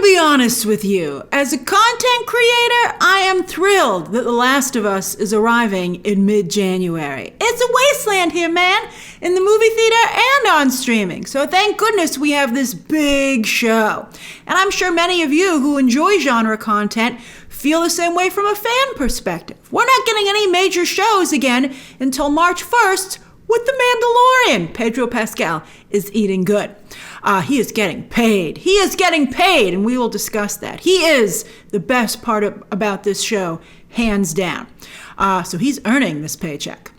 gotta be honest with you. As a content creator, I am thrilled that The Last of Us is arriving in mid-January. It's a wasteland here, man, in the movie theater and on streaming. So thank goodness we have this big show. And I'm sure many of you who enjoy genre content feel the same way from a fan perspective. We're not getting any major shows again until March 1st with The Mandalorian. Pedro Pascal is eating good. He is getting paid. He is getting paid, and we will discuss that. He is the best part about this show, hands down. So he's earning this paycheck.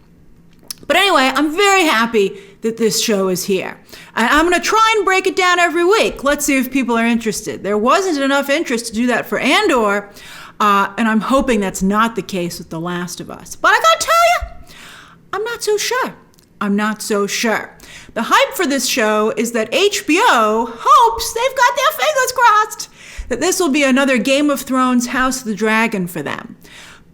But anyway, I'm very happy that this show is here. And I'm going to try and break it down every week. Let's see if people are interested. There wasn't enough interest to do that for Andor, and I'm hoping that's not the case with The Last of Us. But I got to tell you, I'm not so sure. I'm not so sure. The hype for this show is that HBO hopes, they've got their fingers crossed, that this will be another Game of Thrones House of the Dragon for them.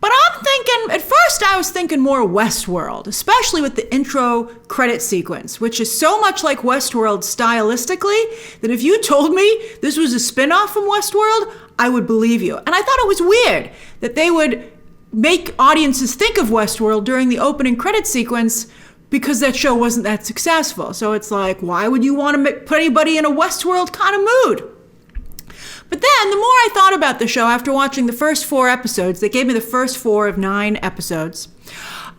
But I'm thinking, at first I was thinking more Westworld, especially with the intro credit sequence, which is so much like Westworld stylistically that if you told me this was a spin-off from Westworld, I would believe you. And I thought it was weird that they would make audiences think of Westworld during the opening credit sequence because that show wasn't that successful. So it's like, why would you want to put anybody in a Westworld kind of mood? But then, the more I thought about the show after watching the first 4 episodes, they gave me the first 4 of 9 episodes,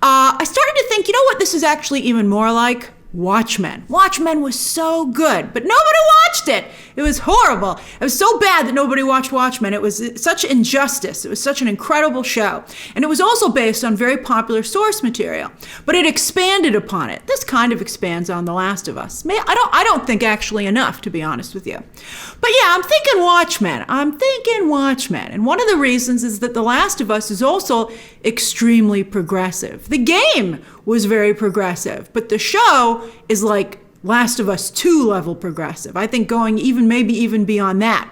I started to think, you know what this is actually even more like? Watchmen. Watchmen was so good, but nobody watched it. It was horrible. It was so bad that nobody watched Watchmen. It was such injustice. It was such an incredible show. And it was also based on very popular source material, but it expanded upon it. This kind of expands on The Last of Us. I don't think actually enough, to be honest with you. But yeah, I'm thinking Watchmen. And one of the reasons is that The Last of Us is also extremely progressive. The game was very progressive, but the show is like Last of Us 2 level progressive. I think going maybe even beyond that.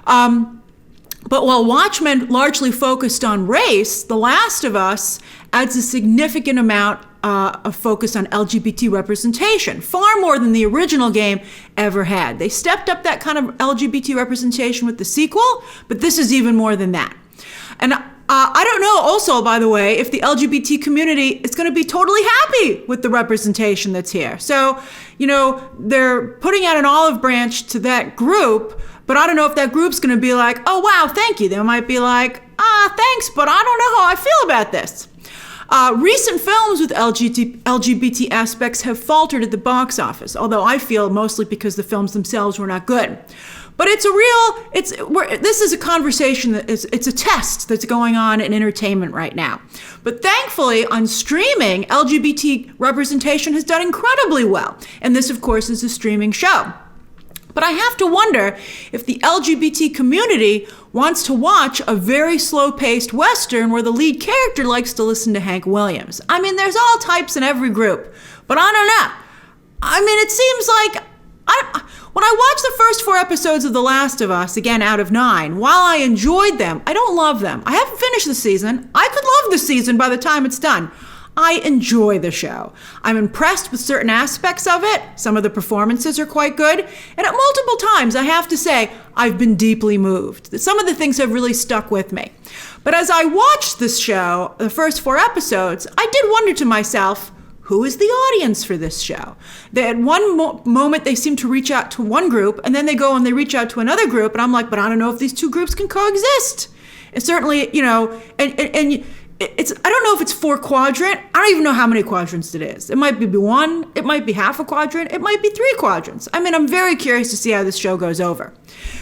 But while Watchmen largely focused on race, The Last of Us adds a significant amount of focus on LGBT representation, far more than the original game ever had. They stepped up that kind of LGBT representation with the sequel, but this is even more than that. And I don't know also, by the way, if the LGBT community is going to be totally happy with the representation that's here. So, they're putting out an olive branch to that group, but I don't know if that group's going to be like, oh, wow, thank you. They might be like, thanks, but I don't know how I feel about this. Recent films with LGBT aspects have faltered at the box office, although I feel mostly because the films themselves were not good. But this is a conversation it's a test that's going on in entertainment right now. But thankfully, on streaming, LGBT representation has done incredibly well. And this, of course, is a streaming show. But I have to wonder if the LGBT community wants to watch a very slow-paced Western where the lead character likes to listen to Hank Williams. I mean, there's all types in every group, but I don't know. I mean, it seems like when I watched the first 4 episodes of The Last of Us, again out of 9, while I enjoyed them, I don't love them. I haven't finished the season. I could love the season by the time it's done. I enjoy the show. I'm impressed with certain aspects of it. Some of the performances are quite good. And at multiple times, I have to say, I've been deeply moved. Some of the things have really stuck with me. But as I watched this show, the first 4 episodes, I did wonder to myself, who is the audience for this show? At one moment, they seem to reach out to one group, and then they go and they reach out to another group, and I'm like, but I don't know if these 2 groups can coexist. And certainly, I don't know if it's 4 quadrant. I don't even know how many quadrants it is. It might be 1, it might be half a quadrant, it might be 3 quadrants. I mean, I'm very curious to see how this show goes over.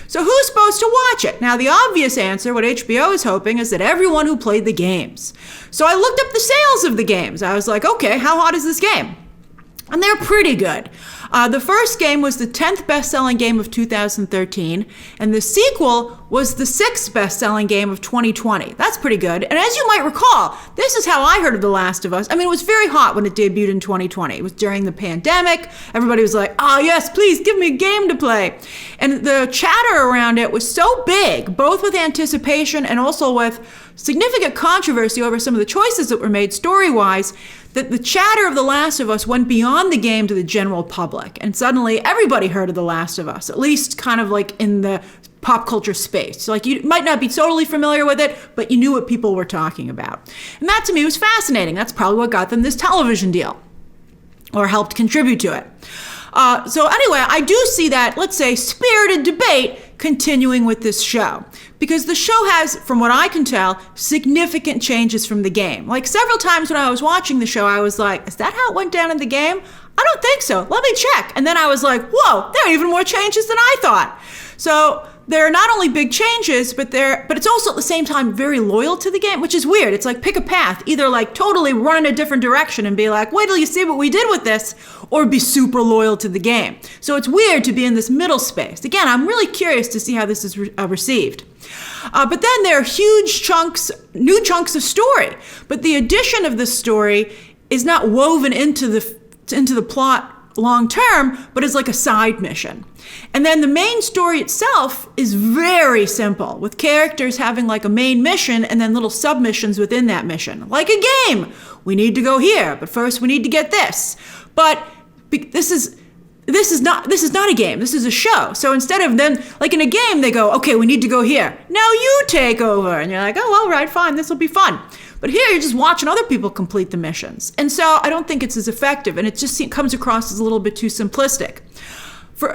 So who's supposed to watch it? Now, the obvious answer, what HBO is hoping, is that everyone who played the games. So I looked up the sales of the games. I was like, okay, how hot is this game? And they're pretty good. The first game was the 10th best-selling game of 2013, and the sequel was the 6th best-selling game of 2020. That's pretty good. And as you might recall, this is how I heard of The Last of Us. I mean, it was very hot when it debuted in 2020. It was during the pandemic. Everybody was like, oh, yes, please give me a game to play. And the chatter around it was so big, both with anticipation and also with significant controversy over some of the choices that were made story-wise, that the chatter of The Last of Us went beyond the game to the general public. And suddenly everybody heard of The Last of Us, at least kind of like in the pop culture space. Like, you might not be totally familiar with it, but you knew what people were talking about. And that to me was fascinating. That's probably what got them this television deal, or helped contribute to it. So anyway, I do see that, let's say, spirited debate continuing with this show, because the show has, from what I can tell, significant changes from the game. Like, several times when I was watching the show, I was like, is that how it went down in the game? I don't think so. Let me check. And then I was like, whoa, there are even more changes than I thought. So there are not only big changes, but it's also at the same time very loyal to the game, which is weird. It's like, pick a path, either like totally run in a different direction and be like, wait till you see what we did with this, or be super loyal to the game. So it's weird to be in this middle space. Again, I'm really curious to see how this is received. But then there are huge chunks, new chunks of story. But the addition of the story is not woven into the plot long term, but is like a side mission. And then the main story itself is very simple, with characters having like a main mission and then little submissions within that mission. Like a game. We need to go here, but first we need to get this. But this is not a game. This is a show. So instead of then, like in a game, they go, okay, we need to go here. Now you take over. And you're like, oh, all right, fine. This will be fun. But here you're just watching other people complete the missions. And so I don't think it's as effective. And it just comes across as a little bit too simplistic.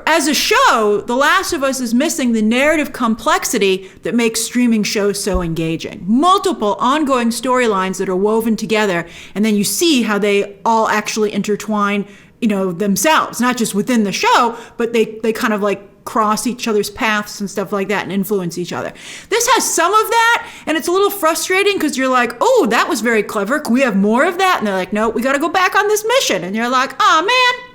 As a show, The Last of Us is missing the narrative complexity that makes streaming shows so engaging. Multiple ongoing storylines that are woven together, and then you see how they all actually intertwine, themselves, not just within the show, but they kind of like cross each other's paths and stuff like that and influence each other. This has some of that, and it's a little frustrating because you're like, oh, that was very clever. Can we have more of that? And they're like, no, we got to go back on this mission. And you're like, oh, man.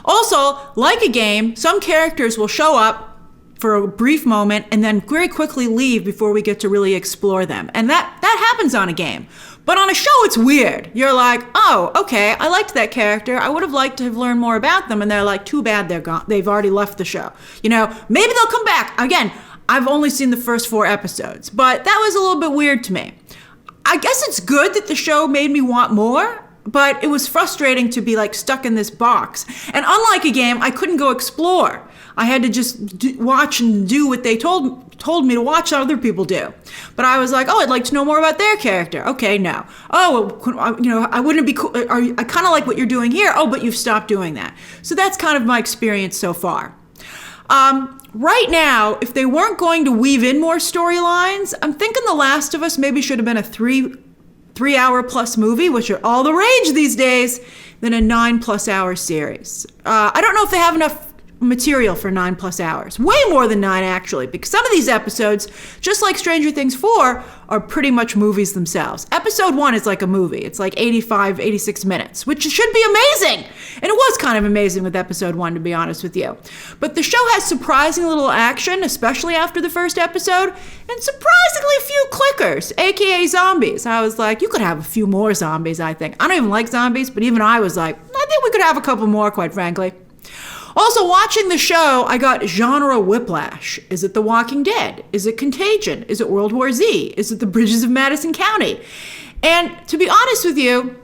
Also, like a game, some characters will show up for a brief moment and then very quickly leave before we get to really explore them. And that happens on a game. But on a show, it's weird. You're like, oh, okay, I liked that character. I would have liked to have learned more about them. And they're like, too bad they're gone. They've already left the show. Maybe they'll come back. Again, I've only seen the first 4 episodes, but that was a little bit weird to me. I guess it's good that the show made me want more, but it was frustrating to be like stuck in this box. And unlike a game, I couldn't go explore. I had to just watch and do what they told me to watch other people do. But I was like, oh, I'd like to know more about their character. Okay, no. Oh, I wouldn't be cool. I kind of like what you're doing here. Oh, but you've stopped doing that. So that's kind of my experience so far. Right now, if they weren't going to weave in more storylines, I'm thinking The Last of Us maybe should have been a 3-hour plus movie, which are all the rage these days, than a 9+ hour series. I don't know if they have enough material for 9+ hours. Way more than 9, actually, because some of these episodes, just like Stranger Things 4, are pretty much movies themselves. Episode 1 is like a movie. It's like 85, 86 minutes, which should be amazing. And it was kind of amazing with episode 1, to be honest with you. But the show has surprising little action, especially after the first episode, and surprisingly few clickers, aka zombies. I was like, you could have a few more zombies, I think. I don't even like zombies, but even I was like, I think we could have a couple more, quite frankly. Also, watching the show, I got genre whiplash. Is it The Walking Dead? Is it Contagion? Is it World War Z? Is it The Bridges of Madison County? And to be honest with you,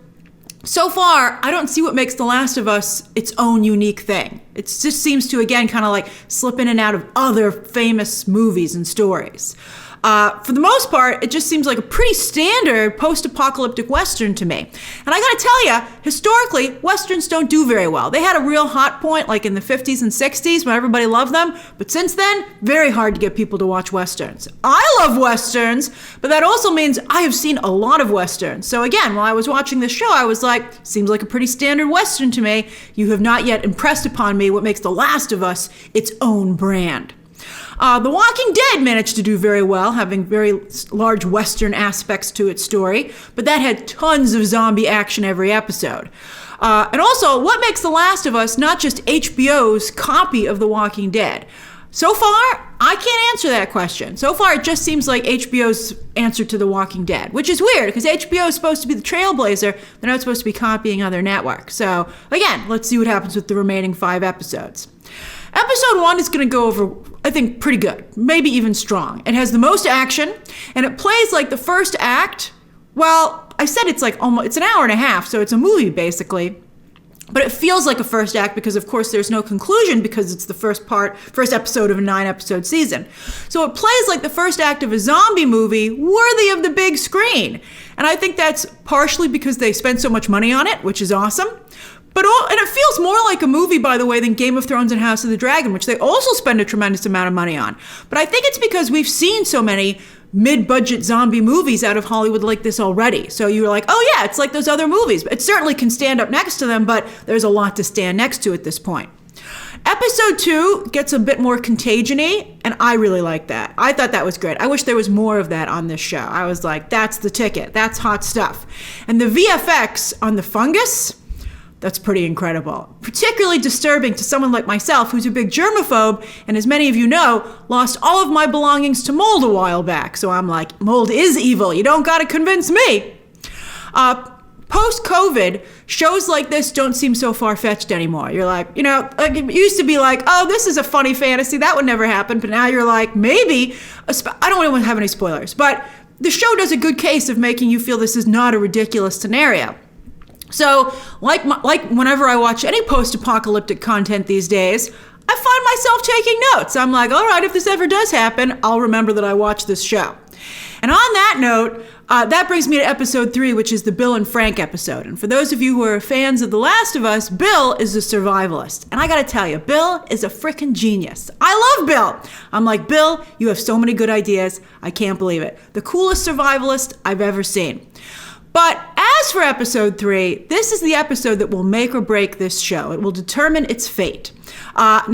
so far, I don't see what makes The Last of Us its own unique thing. It just seems to, again, kind of like slip in and out of other famous movies and stories. For the most part, it just seems like a pretty standard post-apocalyptic Western to me. And I gotta tell you, historically, Westerns don't do very well. They had a real hot point like in the 50s and 60s when everybody loved them, but since then, very hard to get people to watch Westerns. I love Westerns, but that also means I have seen a lot of Westerns. So again, while I was watching this show, I was like, seems like a pretty standard Western to me. You have not yet impressed upon me what makes The Last of Us its own brand. The Walking Dead managed to do very well, having very large Western aspects to its story, but that had tons of zombie action every episode. And also, what makes The Last of Us not just HBO's copy of The Walking Dead? So far, I can't answer that question. So far, it just seems like HBO's answer to The Walking Dead, which is weird because HBO is supposed to be the trailblazer. They're not supposed to be copying other networks. So again, let's see what happens with the remaining 5 episodes. Episode 1 is going to go over, I think, pretty good, maybe even strong. It has the most action, and it plays like the first act. Well, I said it's like almost, it's an hour and a half, so it's a movie basically. But it feels like a first act because, of course, there's no conclusion because it's the first episode of a 9-episode season. So it plays like the first act of a zombie movie worthy of the big screen. And I think that's partially because they spent so much money on it, which is awesome. And it feels more like a movie, by the way, than Game of Thrones and House of the Dragon, which they also spend a tremendous amount of money on. But I think it's because we've seen so many mid-budget zombie movies out of Hollywood like this already. So you're like, oh yeah, it's like those other movies. It certainly can stand up next to them, but there's a lot to stand next to at this point. Episode 2 gets a bit more contagion-y, and I really like that. I thought that was great. I wish there was more of that on this show. I was like, that's the ticket. That's hot stuff. And the VFX on the fungus, that's pretty incredible. Particularly disturbing to someone like myself, who's a big germaphobe, and as many of you know, lost all of my belongings to mold a while back. So I'm like, mold is evil. You don't gotta convince me. Post-COVID, shows like this don't seem so far-fetched anymore. You're like, like it used to be like, oh, this is a funny fantasy. That would never happen. But now you're like, maybe. I don't want to have any spoilers, but the show does a good case of making you feel this is not a ridiculous scenario. So, like whenever I watch any post-apocalyptic content these days, I find myself taking notes. I'm like, all right, if this ever does happen, I'll remember that I watched this show. And on that note, that brings me to episode 3, which is the Bill and Frank episode. And for those of you who are fans of The Last of Us, Bill is a survivalist. And I gotta tell you, Bill is a frickin' genius. I love Bill. I'm like, Bill, you have so many good ideas. I can't believe it. The coolest survivalist I've ever seen. But as for episode 3, this is the episode that will make or break this show. It will determine its fate. Now,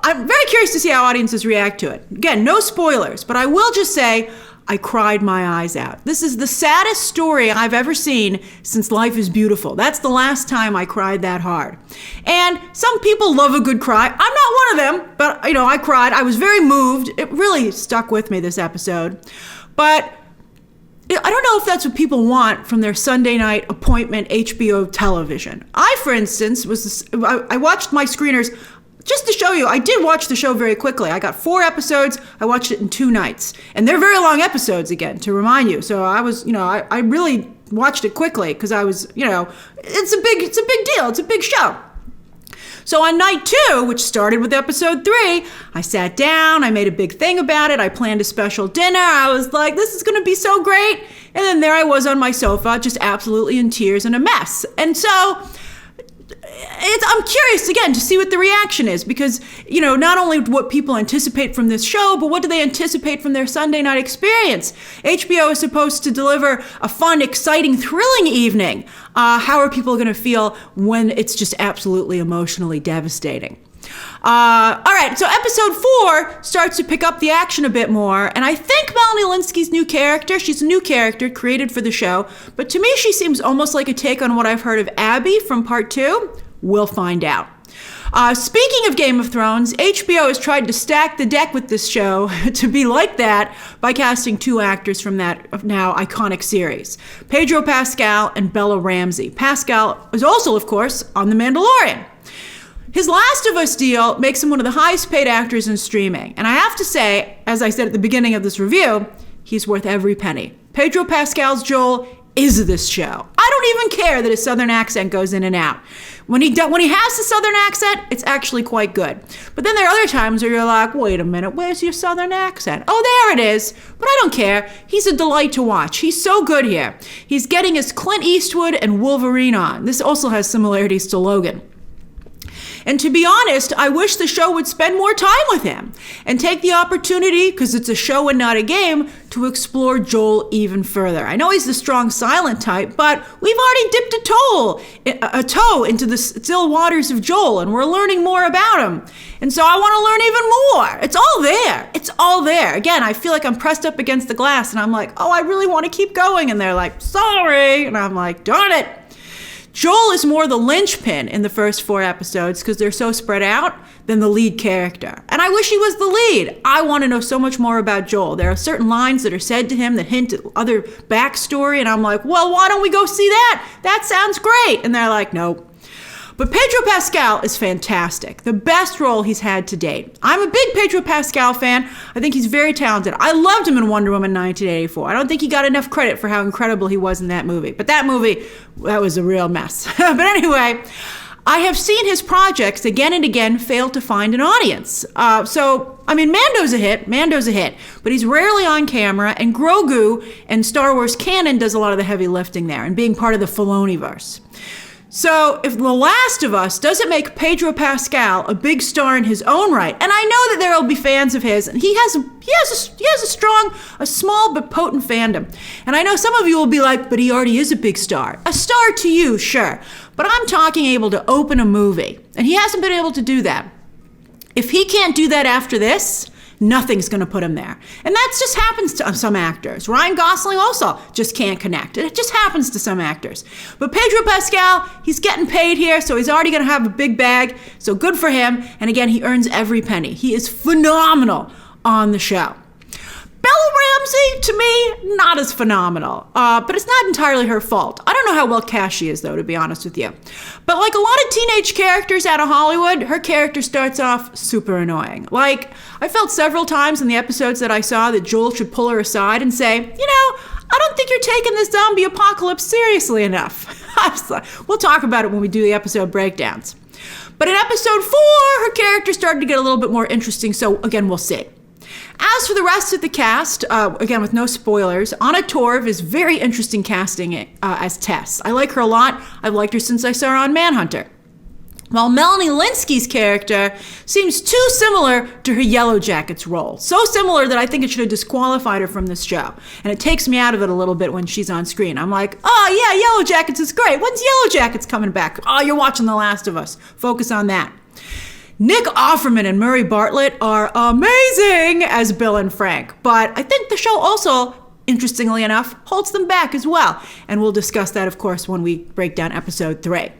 I'm very curious to see how audiences react to it. Again, no spoilers, but I will just say, I cried my eyes out. This is the saddest story I've ever seen since Life is Beautiful. That's the last time I cried that hard. And some people love a good cry. I'm not one of them, but I cried. I was very moved. It really stuck with me, this episode. But I don't know if that's what people want from their Sunday night appointment HBO television. For instance, I watched my screeners. Just to show you, I did watch the show very quickly. I got 4 episodes. I watched it in 2 nights. And they're very long episodes, again, to remind you. So I was, I really watched it quickly because I was, it's a big deal. It's a big show. So on night 2, which started with episode 3, I sat down, I made a big thing about it, I planned a special dinner, I was like, this is gonna be so great. And then there I was on my sofa, just absolutely in tears and a mess. And so, I'm curious, again, to see what the reaction is, because, not only what people anticipate from this show, but what do they anticipate from their Sunday night experience? HBO is supposed to deliver a fun, exciting, thrilling evening. How are people going to feel when it's just absolutely emotionally devastating? All right, so episode 4 starts to pick up the action a bit more, and I think Melanie Linsky's new character, she's a new character created for the show, but to me she seems almost like a take on what I've heard of Abby from part 2. We'll find out. Speaking of Game of Thrones, HBO has tried to stack the deck with this show to be like that by casting 2 actors from that now iconic series, Pedro Pascal and Bella Ramsey. Pascal is also, of course, on The Mandalorian. His Last of Us deal makes him one of the highest paid actors in streaming. And I have to say, as I said at the beginning of this review, he's worth every penny. Pedro Pascal's Joel is this show. I don't even care that his Southern accent goes in and out. When he has the Southern accent, it's actually quite good. But then there are other times where you're like, wait a minute, where's your Southern accent? Oh, there it is. But I don't care. He's a delight to watch. He's so good here. He's getting his Clint Eastwood and Wolverine on. This also has similarities to Logan. And to be honest, I wish the show would spend more time with him and take the opportunity, because it's a show and not a game, to explore Joel even further. I know he's the strong silent type, but we've already dipped a toe into the still waters of Joel, and we're learning more about him. And so I want to learn even more. It's all there. It's all there. Again, I feel like I'm pressed up against the glass, and I'm like, oh, I really want to keep going. And they're like, sorry. And I'm like, darn it. Joel is more the linchpin in the first 4 episodes because they're so spread out than the lead character. And I wish he was the lead. I want to know so much more about Joel. There are certain lines that are said to him that hint at other backstory, and I'm like, well, why don't we go see that? That sounds great. And they're like, nope. But Pedro Pascal is fantastic. The best role he's had to date. I'm a big Pedro Pascal fan. I think he's very talented. I loved him in Wonder Woman 1984. I don't think he got enough credit for how incredible he was in that movie. But that movie, that was a real mess. But anyway, I have seen his projects again and again fail to find an audience. Mando's a hit, but he's rarely on camera, and Grogu and Star Wars canon does a lot of the heavy lifting there and being part of the Filoniverse. So if The Last of Us doesn't make Pedro Pascal a big star in his own right, and I know that there will be fans of his, and he has a small but potent fandom. And I know some of you will be like, but he already is a big star. A star to you, sure. But I'm talking able to open a movie, and he hasn't been able to do that. If he can't do that after this, nothing's going to put him there. And that just happens to some actors. Ryan Gosling also just can't connect. It just happens to some actors. But Pedro Pascal, he's getting paid here, so he's already going to have a big bag. So good for him. And again, he earns every penny. He is phenomenal on the show. Bella Ramsey, to me, not as phenomenal, but it's not entirely her fault. I don't know how well cast she is, though, to be honest with you. But like a lot of teenage characters out of Hollywood, her character starts off super annoying. Like, I felt several times in the episodes that I saw that Joel should pull her aside and say, I don't think you're taking this zombie apocalypse seriously enough. We'll talk about it when we do the episode breakdowns. But in episode 4, her character started to get a little bit more interesting, so again, we'll see. As for the rest of the cast, again, with no spoilers, Anna Torv is very interesting casting as Tess. I like her a lot. I've liked her since I saw her on Manhunter. While Melanie Linsky's character seems too similar to her Yellow Jackets role. So similar that I think it should have disqualified her from this show. And it takes me out of it a little bit when she's on screen. I'm like, oh yeah, Yellow Jackets is great. When's Yellow Jackets coming back? Oh, you're watching The Last of Us. Focus on that. Nick Offerman and Murray Bartlett are amazing as Bill and Frank, but I think the show also, interestingly enough, holds them back as well. And we'll discuss that, of course, when we break down episode 3.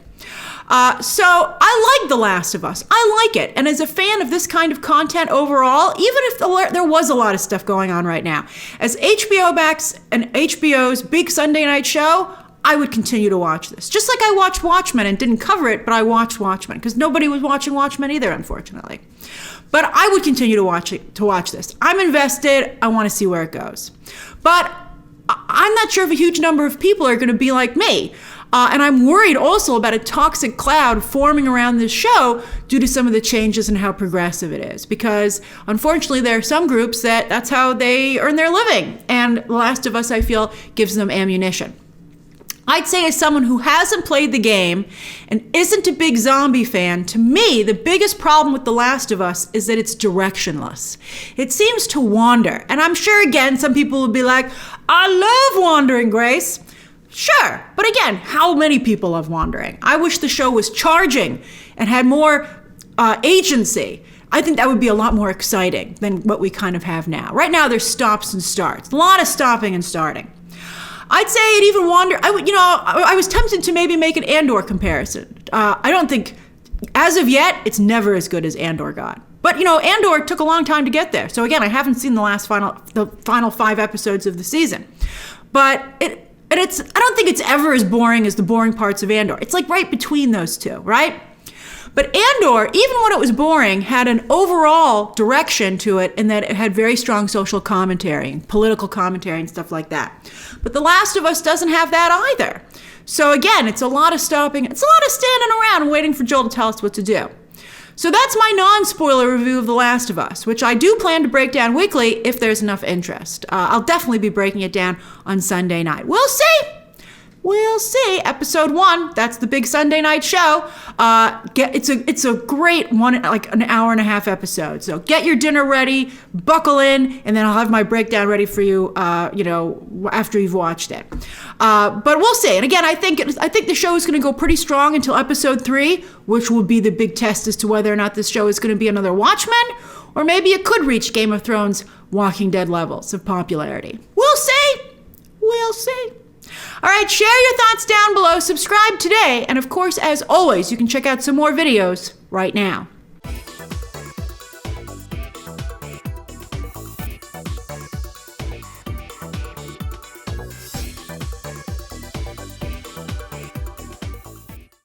So I like The Last of Us. I like it. And as a fan of this kind of content overall, even if there was a lot of stuff going on right now, as HBO Max and HBO's big Sunday night show, I would continue to watch this. Just like I watched Watchmen and didn't cover it, but I watched Watchmen because nobody was watching Watchmen either, unfortunately. But I would continue to watch this. I'm invested. I want to see where it goes. But I'm not sure if a huge number of people are going to be like me. And I'm worried also about a toxic cloud forming around this show due to some of the changes in how progressive it is. Because unfortunately, there are some groups that's how they earn their living. And The Last of Us, I feel, gives them ammunition. I'd say as someone who hasn't played the game and isn't a big zombie fan, to me, the biggest problem with The Last of Us is that it's directionless. It seems to wander. And I'm sure, again, some people will be like, I love wandering, Grace. Sure. But again, how many people love wandering? I wish the show was charging and had more agency. I think that would be a lot more exciting than what we kind of have now. Right now, there's stops and starts. A lot of stopping and starting. I'd say it even wandered. I was tempted to maybe make an Andor comparison. I don't think, as of yet, it's never as good as Andor got. But Andor took a long time to get there. So again, I haven't seen the final 5 episodes of the season. But I don't think it's ever as boring as the boring parts of Andor. It's like right between those two, right? But Andor, even when it was boring, had an overall direction to it in that it had very strong social commentary and political commentary and stuff like that. But The Last of Us doesn't have that either. So again, it's a lot of stopping. It's a lot of standing around and waiting for Joel to tell us what to do. So that's my non-spoiler review of The Last of Us, which I do plan to break down weekly if there's enough interest. I'll definitely be breaking it down on Sunday night. We'll see. We'll see. Episode 1, that's the big Sunday night show. It's a great an hour and a half episode. So get your dinner ready, buckle in, and then I'll have my breakdown ready for you, after you've watched it. But we'll see. And again, I think the show is going to go pretty strong until episode 3, which will be the big test as to whether or not this show is going to be another Watchmen, or maybe it could reach Game of Thrones, Walking Dead levels of popularity. We'll see. We'll see. All right, share your thoughts down below, subscribe today, and of course, as always, you can check out some more videos right now.